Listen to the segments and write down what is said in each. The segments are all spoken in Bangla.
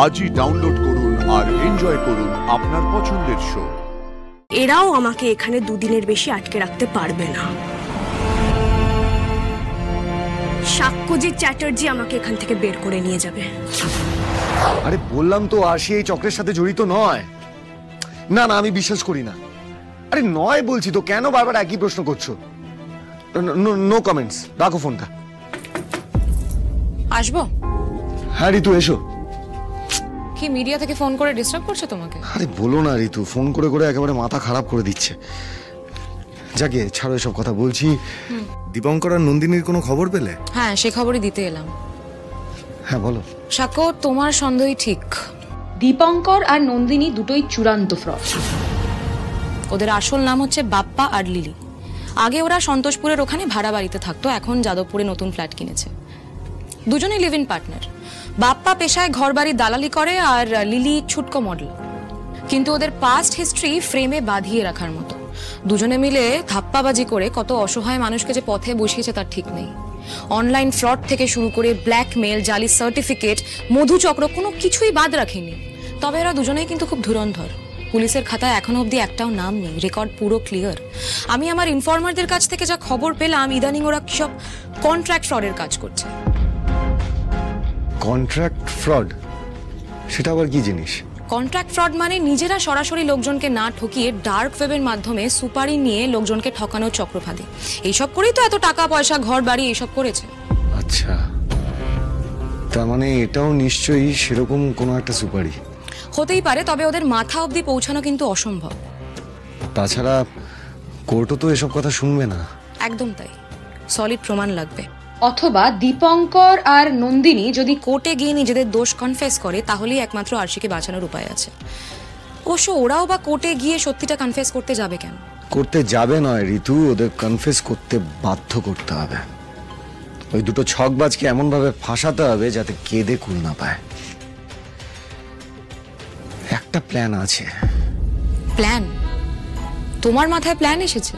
আজই ডাউনলোড করুন আর এনজয় করুন আপনার পছন্দের শো। এরাও আমাকে এখানে দুদিনের বেশি আটকে রাখতে পারবে না। সাক্ষ্যজিৎ চ্যাটার্জি আমাকে এখান থেকে বের করে নিয়ে যাবে। আরে বললাম তো আশি এই চক্রের সাথে জড়িত নয়। না না, আমি বিশ্বাস করি না। আরে নয় বলছি তো, কেন বারবার একই প্রশ্ন করছো? নো কমেন্টস, রাখো ফোনটা। আসবো? হ্যাঁ ঋতু, এসো। কি মিডিয়া থেকে ফোন করে ডিস্টার্ব করছে তোমাকে? আরে বলো না ঋতু, ফোন করে করে একেবারে মাথা খারাপ করে দিচ্ছে। যাকে ছাড়ো এসব কথা। বলছি, দীপঙ্কর আর নন্দিনীর কোনো খবর পেলে? হ্যাঁ, সে খবরই দিতে এলাম। হ্যাঁ বলো। সাক্ষ্য, তোমার সন্দেহই ঠিক। দীপঙ্কর আর নন্দিনী দুটোই চূড়ান্ত ফ্রড। ওদের আসল নাম হচ্ছে বাপ্পা আর লিলি। আগে ওরা সন্তোষপুরের ওখানে ভাড়া বাড়িতে থাকতো, এখন যাদবপুরে নতুন ফ্ল্যাট কিনেছে। দুজনেই লিভ ইন পার্টনার। বাপ্পা পেশায় ঘর বাড়ির দালালি করে আর লিলি ছুটকো মডেল। কিন্তু ওদের পাস্ট হিস্ট্রি ফ্রেমে বাঁধিয়ে রাখার মতো। দুজনে মিলে ধাপ্পাবাজি করে কত অসহায় মানুষকে যে পথে বসিয়েছে তার ঠিক নেই। অনলাইন ফ্রড থেকে শুরু করে ব্ল্যাকমেল, জালি সার্টিফিকেট, মধুচক্র, কোনো কিছুই বাদ রাখেনি। তবে এরা দুজনেই কিন্তু খুব ধুরন্ধর। পুলিশের খাতায় এখনো অব্দি একটাও নাম নেই, রেকর্ড পুরো ক্লিয়ার। আমি আমার ইনফরমারদের কাছ থেকে যা খবর পেলাম, ইদানিং ওরা সব কন্ট্রাক্ট ফ্রডের কাজ করছে। Contract fraud? সেটা আবার কি জিনিস? কন্ট্রাক্ট ফ্রড মানে নিজেরা সরাসরি লোকজনকে না ঠকিয়ে ডার্ক ওয়েবের মাধ্যমে সুপারি নিয়ে লোকজনকে ঠকানোর চক্রফাদে। এইসব করেই তো এত টাকা পয়সা, ঘর বাড়ি এইসব করেছে। আচ্ছা, তার মানে এটাও নিশ্চয়ই সেরকম কোনো একটা সুপারি হতেই পারে, তবে ওদের মাথা অবধি পৌঁছানো কিন্তু অসম্ভব। তাছাড়া কোর্টও তো এসব কথা শুনবে না। একদম তাই, সলিড প্রমাণ লাগবে। অথবা দীপঙ্কর আর নন্দিনী যদি কোর্টে গিয়ে নিজেদের দোষ কনফেস করে, তাহলেই একমাত্র আরশিকে বাঁচানোর উপায় আছে। অবশ্য ওরাও বা কোর্টে গিয়ে সত্যিটা কনফেস করতে যাবে কেন? করতে যাবে নয় ঋতু, ওদের কনফেস করতে বাধ্য করতে হবে। ওই দুটো ছকবাজকে এমন ভাবে ফাঁসাতে হবে যাতে কেঁদে কুল না পায়। একটা প্ল্যান আছে। প্ল্যান? তোমার মাথায় প্ল্যান এসেছে?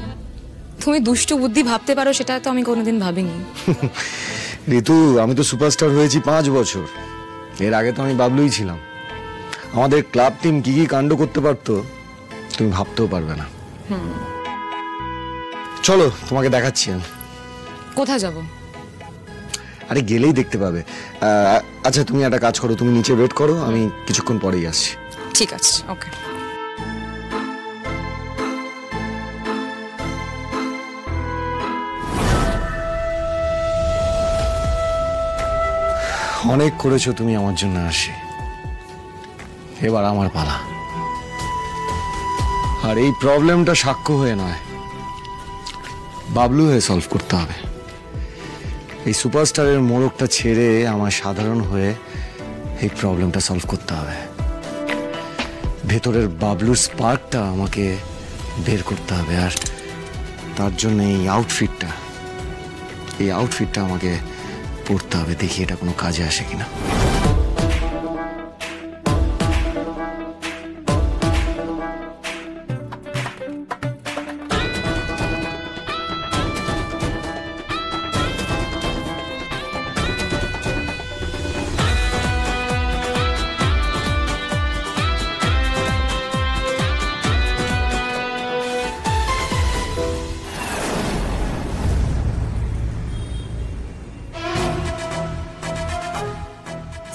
তুমি দুষ্টু বুদ্ধি ভাবতে পারো, সেটা তো আমি কোনোদিন ভাবিনি। ঋতু, আমি তো সুপারস্টার হয়েছি 5 বছর। এর আগে তো আমি বাবলুই ছিলাম। আমাদের ক্লাব টিম কি কি কাণ্ড করতে পারতো তুমি ভাবতেও পারবে না। চলো, তোমাকে দেখাচ্ছি আমি। কোথায় যাব? আরে গেলেই দেখতে পাবে। আচ্ছা, তুমি একটা কাজ করো, তুমি নিচে ওয়েট করো, আমি কিছুক্ষণ পরেই আসছি। ঠিক আছে, ওকে। অনেক করেছো তুমি আমার জন্য আসি, এবার আমার পালা। আর এই প্রবলেমটা সাক্ষ্য হয়ে নয়, বাবলু হয়ে সলভ করতে হবে। এই সুপারস্টারের মোড়কটা ছেড়ে আমার সাধারণ হয়ে এই প্রবলেমটা সলভ করতে হবে। ভেতরের বাবলুর স্পার্কটা আমাকে বের করতে হবে। আর তার জন্য এই আউটফিটটা আমাকে পড়তে হবে। দেখি এটা কোনো কাজে আসে কিনা।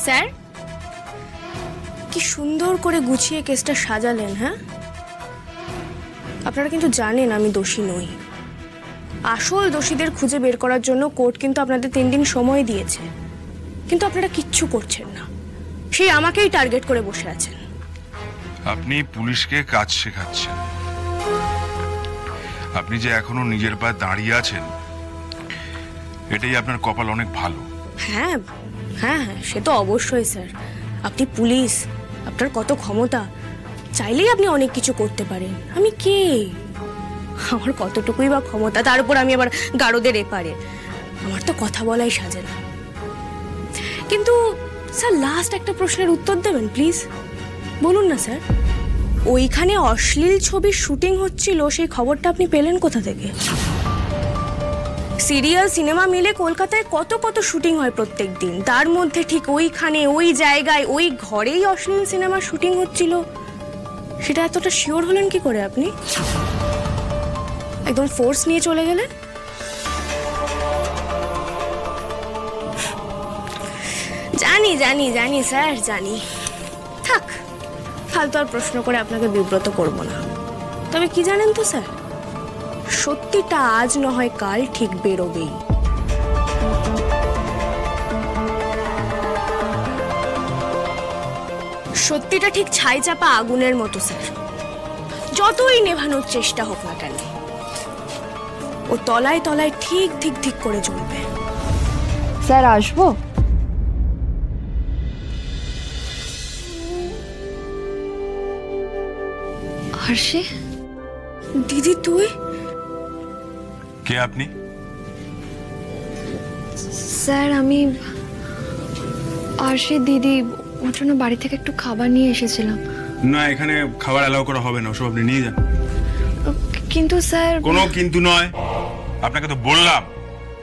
স্যার, কি সুন্দর করে গুছিয়ে কেসটা সাজালেন। হ্যাঁ, আপনারা কিন্তু জানেন আমি দোষী নই। আসল দোষীদের খুঁজে বের করার জন্য কোর্ট কিন্তু আপনাদের 3 দিন সময় দিয়েছে, কিন্তু আপনারা কিচ্ছু করছেন না। সেই আমাকেই টার্গেট করে বসে আছেন। আপনি পুলিশকে কাজ শেখাচ্ছেন। আপনি যে এখনো নিজের পায়ে দাঁড়িয়ে আছেন, এটাই আপনার কপাল অনেক ভালো। হ্যাঁ হ্যাঁ হ্যাঁ, সে তো অবশ্যই স্যার। আপনি পুলিশ, আপনার কত ক্ষমতা, চাইলেই আপনি অনেক কিছু করতে পারেন। আমি কে? আমার কতটুকুই বা ক্ষমতা, তার উপর আমি আবার গারদের এপারে। আমার তো কথা বলাই সাজে না। কিন্তু স্যার, লাস্ট একটা প্রশ্নের উত্তর দেবেন প্লিজ। বলুন না স্যার, ওইখানে অশ্লীল ছবির শুটিং হচ্ছিল, সেই খবরটা আপনি পেলেন কোথা থেকে? সিরিয়াল সিনেমা মিলে কলকাতায় কত কত শুটিং হয় প্রত্যেক দিন, তার মধ্যে ঠিক ওইখানে ওই জায়গায় ওই ঘরেই অশ্লীল সিনেমার শুটিং হচ্ছিল, সেটা এতটা শিওর হলেন কি করে আপনি? একদম ফোর্স নিয়ে চলে গেলেন। জানি জানি জানি স্যার, জানি। থাক, ফালতু আর প্রশ্ন করে আপনাকে বিব্রত করব না। তবে কি জানেন তো স্যার, সত্যিটা আজ না হয় কাল ঠিক বেরোবেই। সত্যিটা ঠিক ছাই চাপা আগুনের মতো স্যার, যতই নেভানোর চেষ্টা হোক না কেন ও তলায় তলায় ঠিক ঠিক ঠিক করে জ্বলবে। স্যার আসবো? আরশি, দিদি তুই? কে আপনি? স্যার আমি আরশি দিদি, ওর জন্য বাড়ি থেকে একটু খাবার নিয়ে এসেছিলাম। না, এখানে খাবার অ্যালাউ করা হবে না, ওসব আপনি নিয়ে যান। কিন্তু স্যার। কোনো কিন্তু নয়, আপনাকে তো বললাম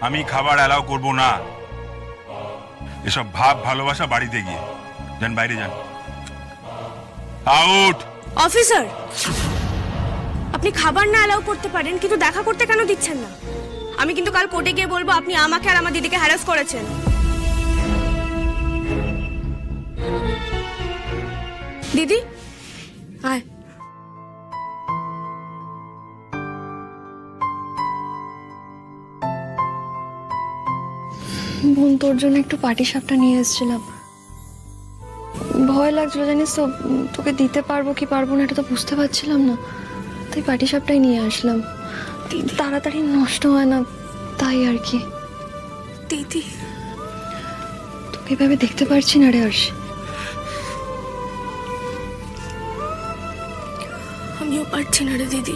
আমি খাবার অ্যালাউ করব না। এসব ভাব ভালোবাসা বাড়িতে গিয়ে যান, বাইরে যান। আউট। অফিসার, আপনি খাবার না অ্যালাউ করতে পারেন, কিন্তু দেখা করতে কেন দিচ্ছেন না? আমি কিন্তু কাল কোর্টে গিয়ে বলবো আপনি আমাকে আর আমার দিদিকে হ্যারাস করেছেন। দিদি আয়। বোন, তোর জন্য একটু পাটিসাপটা নিয়ে এসেছিলাম। ভয় লাগছিল জানিস তো, তোকে দিতে পারবো কি পারবো না এটা তো বুঝতে পারছিলাম না, তাই পাটিসাপটাই নিয়ে আসলাম। তাড়াতাড়ি নষ্ট হয় না তাই আর কি। দিদি, তোকে এভাবে দেখতে পারছি না রে আরশি। আমিও পারছি না রে দিদি,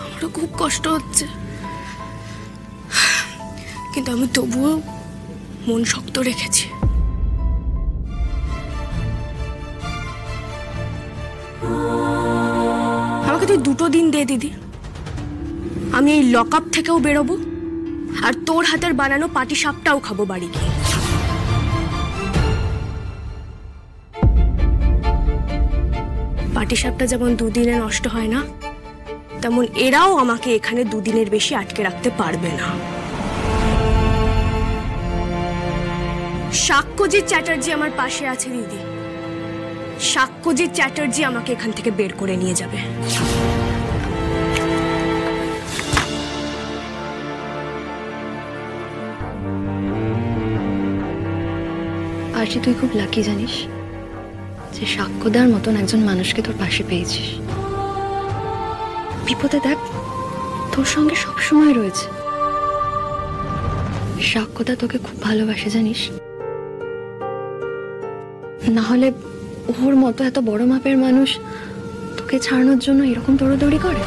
আমারও খুব কষ্ট হচ্ছে, কিন্তু আমি তবুও মন শক্ত রেখেছি। আমাকে তুই 2 দিন দে দিদি, আমি এই লকআপ থেকেও বেরোবো আর তোর হাতের বানানো পাটিসাপটাও খাবো বাড়ি গিয়ে। পাটিসাপটা যেমন 2 দিনে নষ্ট হয় না, তেমন এরাও আমাকে এখানে 2 দিনের বেশি আটকে রাখতে পারবে না। সাক্ষ্যজিৎ চ্যাটার্জি আমার পাশে আছে দিদি, সাক্ষ্যজিৎ চ্যাটার্জি আমাকে এখান থেকে বের করে নিয়ে যাবে। আরশি, তুই খুব লাকি জানিস যে সাক্ষ্যদার মতন একজন মানুষকে তোর পাশে পেয়েছিস। বিপদে দেখ তোর সঙ্গে সবসময় রয়েছে। সাক্ষ্যদা তোকে খুব ভালোবাসে জানিস, না হলে ওর মতো এত বড় মাপের মানুষ তোকে ছাড়ানোর জন্য এরকম দৌড়দৌড়ি করে?